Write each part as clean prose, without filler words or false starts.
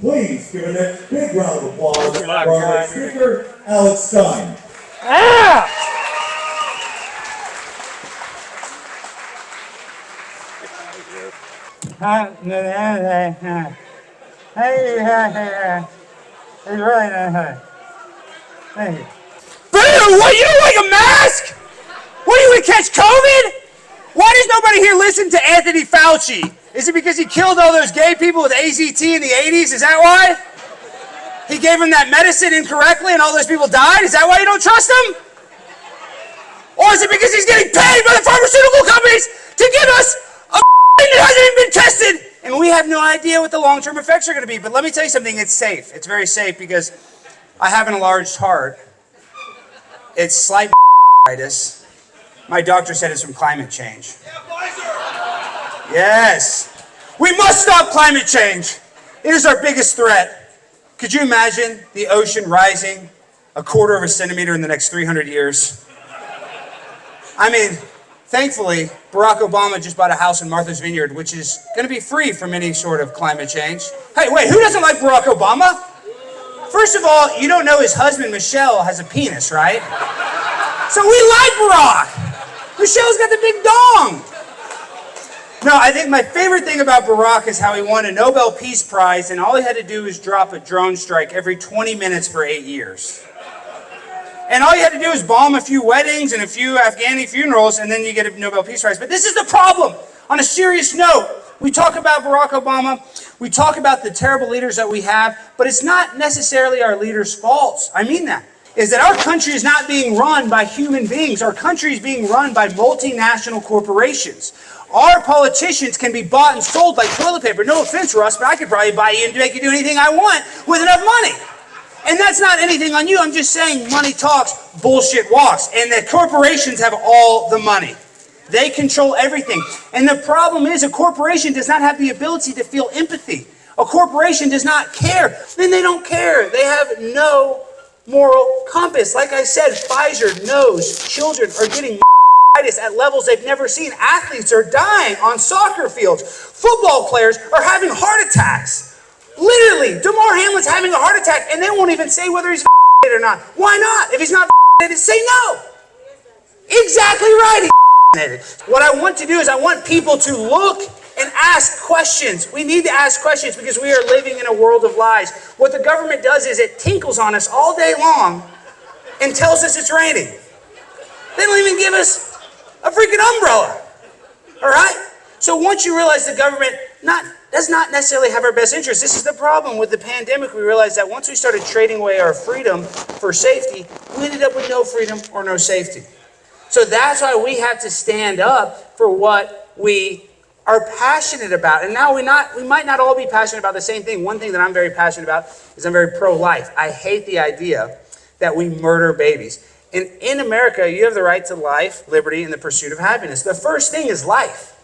Please give a big round of applause for our speaker, Stein. Ah! It's really nice. Thank you. Boo! What, you don't like a mask? What, are you going to catch COVID? Why does nobody here listen to Anthony Fauci? Is it because he killed all those gay people with AZT in the 80s? Is that why? He gave them that medicine incorrectly and all those people died? Is that why you don't trust him? Or is it because he's getting paid by the pharmaceutical companies to give us a thing that hasn't even been tested? And we have no idea what the long-term effects are going to be. But let me tell you something, it's safe. It's very safe because I have an enlarged heart. It's slight itis. My doctor said it's from climate change. Yes. We must stop climate change. It is our biggest threat. Could you imagine the ocean rising 1/4 of a centimeter in the next 300 years? I mean, thankfully, Barack Obama just bought a house in Martha's Vineyard, which is going to be free from any sort of climate change. Hey, wait, who doesn't like Barack Obama? First of all, you don't know his husband, Michelle, has a penis, right? So we like Barack. Michelle's got the big dong. No, I think my favorite thing about Barack is how he won a Nobel Peace Prize and all he had to do was drop a drone strike every 20 minutes for 8 years. And all you had to do is bomb a few weddings and a few Afghani funerals and then you get a Nobel Peace Prize. But this is the problem. On a serious note, we talk about Barack Obama, we talk about the terrible leaders that we have, but it's not necessarily our leaders' faults. I mean that. Is that our country is not being run by human beings. Our country is being run by multinational corporations. Our politicians can be bought and sold like toilet paper. No offense, Russ, but I could probably buy you and make you do anything I want with enough money. And that's not anything on you. I'm just saying money talks, bullshit walks. And the corporations have all the money. They control everything. And the problem is a corporation does not have the ability to feel empathy. A corporation does not care. Then they don't care. They have no moral compass. Like I said, Pfizer knows children are getting at levels they've never seen. Athletes are dying on soccer fields. Football players are having heart attacks. Literally, DeMar Hamlin's having a heart attack and they won't even say whether he's or not. Why not? If he's not say no. Exactly right. What I want to do is I want people to look and ask questions. We need to ask questions because we are living in a world of lies. What the government does is it tinkles on us all day long and tells us it's raining. They don't even give us a freaking umbrella. All right? So once you realize the government does not necessarily have our best interests, this is the problem with the pandemic. We realized that once we started trading away our freedom for safety, we ended up with no freedom or no safety. So that's why we have to stand up for what we are passionate about. And now we might not all be passionate about the same thing. One thing that I'm very passionate about is I'm very pro-life. I hate the idea that we murder babies. And in America, you have the right to life, liberty, and the pursuit of happiness. The first thing is life.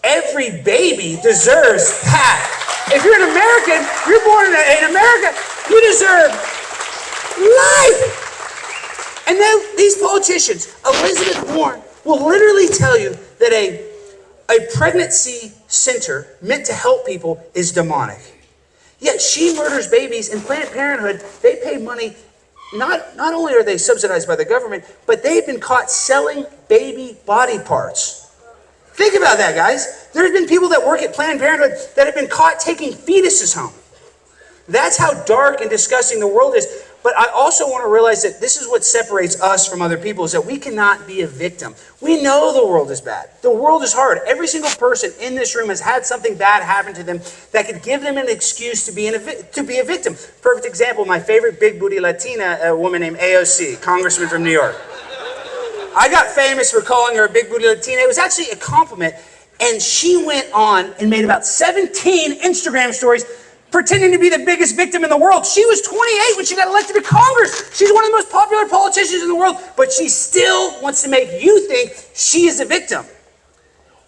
Every baby deserves that. If you're an American, you're born in America, you deserve life. And then these politicians, Elizabeth Warren, will literally tell you that a pregnancy center meant to help people is demonic. Yet she murders babies, and Planned Parenthood, they pay money. Not only are they subsidized by the government, but they've been caught selling baby body parts. Think about that, guys. There's been people that work at Planned Parenthood that have been caught taking fetuses home. That's how dark and disgusting the world is. But I also want to realize that this is what separates us from other people, is that we cannot be a victim. We know the world is bad. The world is hard. Every single person in this room has had something bad happen to them that could give them an excuse to be a victim. Perfect example, my favorite big booty Latina, a woman named AOC, congressman from New York. I got famous for calling her a big booty Latina. It was actually a compliment. And she went on and made about 17 Instagram stories pretending to be the biggest victim in the world. She was 28 when she got elected to Congress. She's one of the most popular politicians in the world, but she still wants to make you think she is a victim.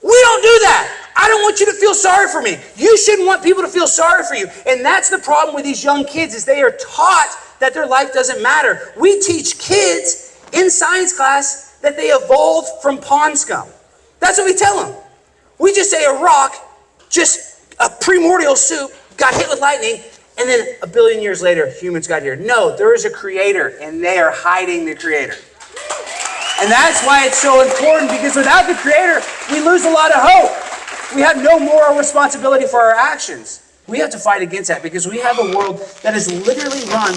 We don't do that. I don't want you to feel sorry for me. You shouldn't want people to feel sorry for you. And that's the problem with these young kids, is they are taught that their life doesn't matter. We teach kids in science class that they evolved from pond scum. That's what we tell them. We just say a rock, just a primordial soup, got hit with lightning, And then a billion years later, humans got here. No, there is a creator, and they are hiding the creator. And that's why it's so important, because without the creator, we lose a lot of hope. We have no moral responsibility for our actions. We have to fight against that, because we have a world that is literally run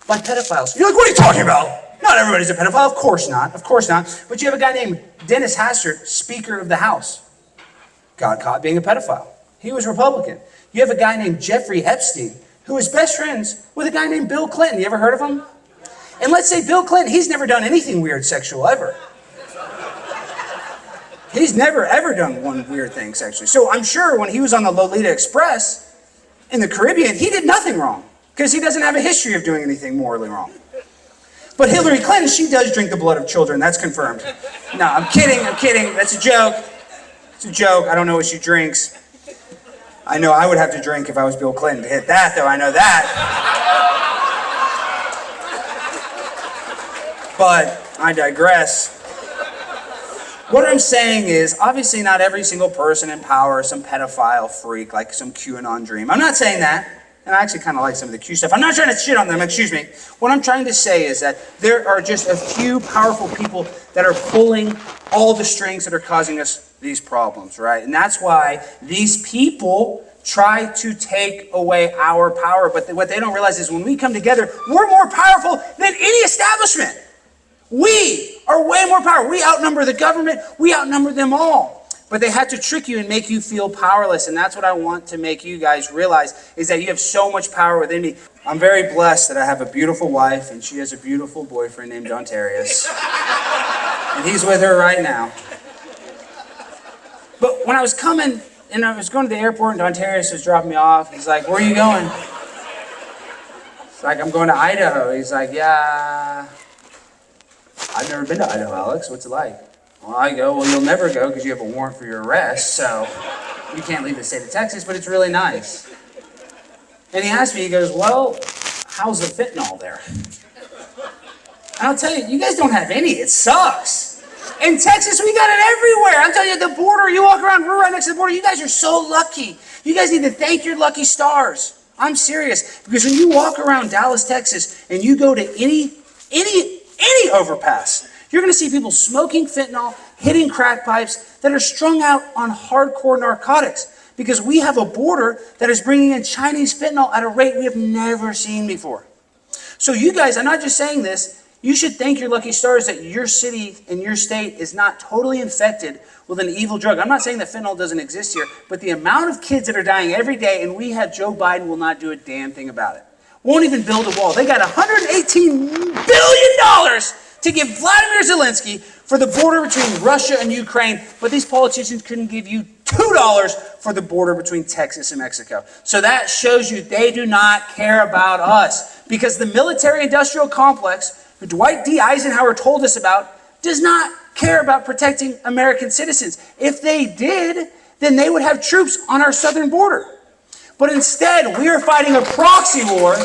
by pedophiles. You're like, what are you talking about? Not everybody's a pedophile. Of course not. Of course not. But you have a guy named Dennis Hastert, Speaker of the House. Got caught being a pedophile. He was Republican. You have a guy named Jeffrey Epstein, who is best friends with a guy named Bill Clinton. You ever heard of him? And let's say Bill Clinton, he's never done anything weird sexual ever. He's never ever done one weird thing sexually. So I'm sure when he was on the Lolita Express in the Caribbean, he did nothing wrong, because he doesn't have a history of doing anything morally wrong. But Hillary Clinton, she does drink the blood of children. That's confirmed. No, I'm kidding. That's a joke. It's a joke. I don't know what she drinks. I know I would have to drink if I was Bill Clinton to hit that, though. I know that. But I digress. What I'm saying is, obviously not every single person in power is some pedophile freak, like some QAnon dream. I'm not saying that. And I actually kind of like some of the Q stuff. I'm not trying to shit on them, excuse me. What I'm trying to say is that there are just a few powerful people that are pulling all the strings that are causing us these problems, right? And that's why these people try to take away our power. But what they don't realize is when we come together, we're more powerful than any establishment. We are way more powerful. We outnumber the government. We outnumber them all. But they have to trick you and make you feel powerless. And that's what I want to make you guys realize, is that you have so much power within me. I'm very blessed that I have a beautiful wife, and she has a beautiful boyfriend named Ontarius. And he's with her right now. But when I was coming, and I was going to the airport, and Ontarius was dropping me off, he's like, where are you going? It's like, I'm going to Idaho. He's like, yeah, I've never been to Idaho, Alex. What's it like? Well, I go, well, you'll never go because you have a warrant for your arrest, so you can't leave the state of Texas, but it's really nice. And he asked me, he goes, well, how's the fentanyl there? And I'll tell you, you guys don't have any. It sucks. In Texas, we got it everywhere. I'm telling you, the border, you walk around, we're right next to the border. You guys are so lucky. You guys need to thank your lucky stars. I'm serious. Because when you walk around Dallas, Texas, and you go to any overpass, you're going to see people smoking fentanyl, hitting crack pipes that are strung out on hardcore narcotics, because we have a border that is bringing in Chinese fentanyl at a rate we have never seen before. So you guys, I'm not just saying this, you should thank your lucky stars that your city and your state is not totally infected with an evil drug. I'm not saying that fentanyl doesn't exist here, but the amount of kids that are dying every day, and we have Joe Biden will not do a damn thing about it. Won't even build a wall. They got $118 billion to give Vladimir Zelensky for the border between Russia and Ukraine, but these politicians couldn't give you $2 for the border between Texas and Mexico. So that shows you they do not care about us, because the military-industrial complex, who Dwight D. Eisenhower told us about, does not care about protecting American citizens. If they did, then they would have troops on our southern border. But instead, we are fighting a proxy war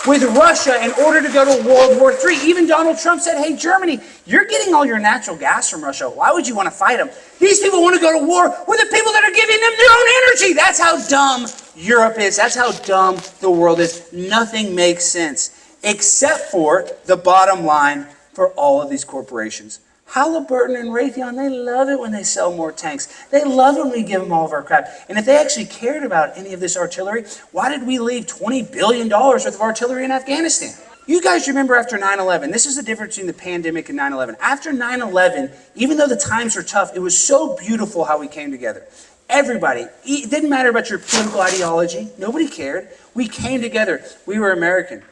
with Russia in order to go to World War III. Even Donald Trump said, hey, Germany, you're getting all your natural gas from Russia. Why would you want to fight them? These people want to go to war with the people that are giving them their own energy. That's how dumb Europe is. That's how dumb the world is. Nothing makes sense except for the bottom line for all of these corporations. Halliburton and Raytheon, they love it when they sell more tanks. They love it when we give them all of our crap. And if they actually cared about any of this artillery, why did we leave $20 billion worth of artillery in Afghanistan? You guys remember after 9/11, this is the difference between the pandemic and 9/11. After 9/11, even though the times were tough, it was so beautiful how we came together. Everybody, it didn't matter about your political ideology. Nobody cared. We came together. We were American.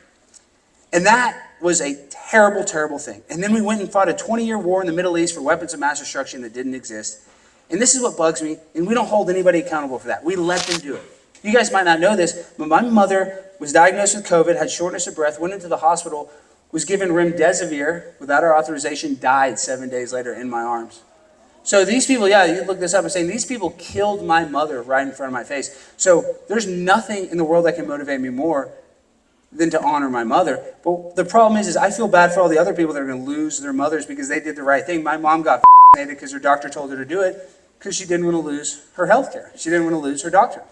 And that was a terrible, terrible thing. And then we went and fought a 20-year war in the Middle East for weapons of mass destruction that didn't exist. And this is what bugs me, and we don't hold anybody accountable for that. We let them do it. You guys might not know this, but my mother was diagnosed with COVID, had shortness of breath, went into the hospital, was given remdesivir without our authorization, died 7 days later in my arms. So these people, yeah, you look this up and saying these people killed my mother right in front of my face. So there's nothing in the world that can motivate me more than to honor my mother. But the problem is I feel bad for all the other people that are going to lose their mothers because they did the right thing. My mom got vaccinated because her doctor told her to do it because she didn't want to lose her health care. She didn't want to lose her doctor.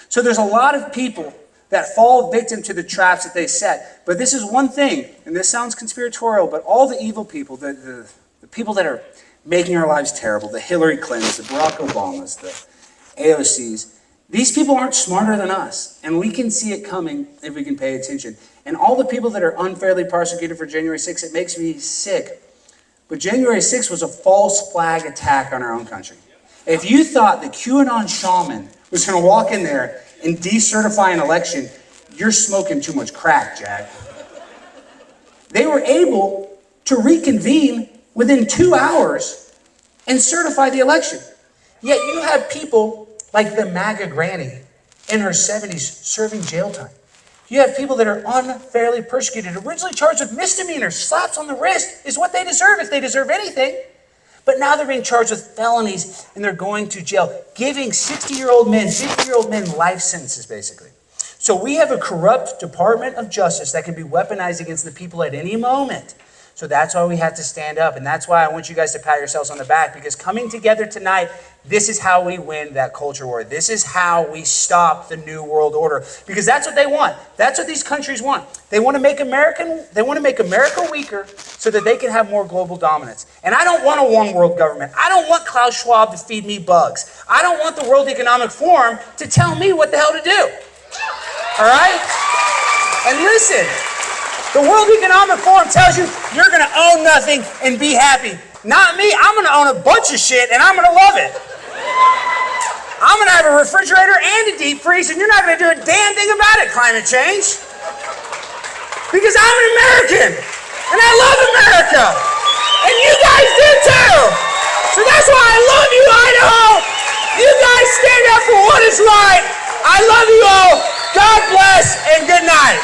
So there's a lot of people that fall victim to the traps that they set. But this is one thing, and this sounds conspiratorial, but all the evil people, the people that are making our lives terrible, the Hillary Clintons, the Barack Obamas, the AOCs, these people aren't smarter than us, and we can see it coming if we can pay attention. And all the people that are unfairly prosecuted for January 6th, it makes me sick. But January 6th was a false flag attack on our own country. If you thought the QAnon shaman was going to walk in there and decertify an election, you're smoking too much crack, Jack. They were able to reconvene within 2 hours and certify the election. Yet you have people like the MAGA granny in her 70s serving jail time. You have people that are unfairly persecuted, originally charged with misdemeanors. Slaps on the wrist is what they deserve, if they deserve anything. But now they're being charged with felonies and they're going to jail, giving 60-year-old men, 50-year-old men life sentences, basically. So we have a corrupt Department of Justice that can be weaponized against the people at any moment. So that's why we have to stand up. And that's why I want you guys to pat yourselves on the back, because coming together tonight, this is how we win that culture war. This is how we stop the New World Order, because that's what they want. That's what these countries want. They want to make America weaker so that they can have more global dominance. And I don't want a one world government. I don't want Klaus Schwab to feed me bugs. I don't want the World Economic Forum to tell me what the hell to do. All right? And listen, the World Economic Forum tells you you're going to own nothing and be happy. Not me. I'm going to own a bunch of shit and I'm going to love it. I'm going to have a refrigerator and a deep freeze, and you're not going to do a damn thing about it, climate change. Because I'm an American and I love America. And you guys do too. So that's why I love you, Idaho. You guys stand up for what is right. I love you all. God bless and good night.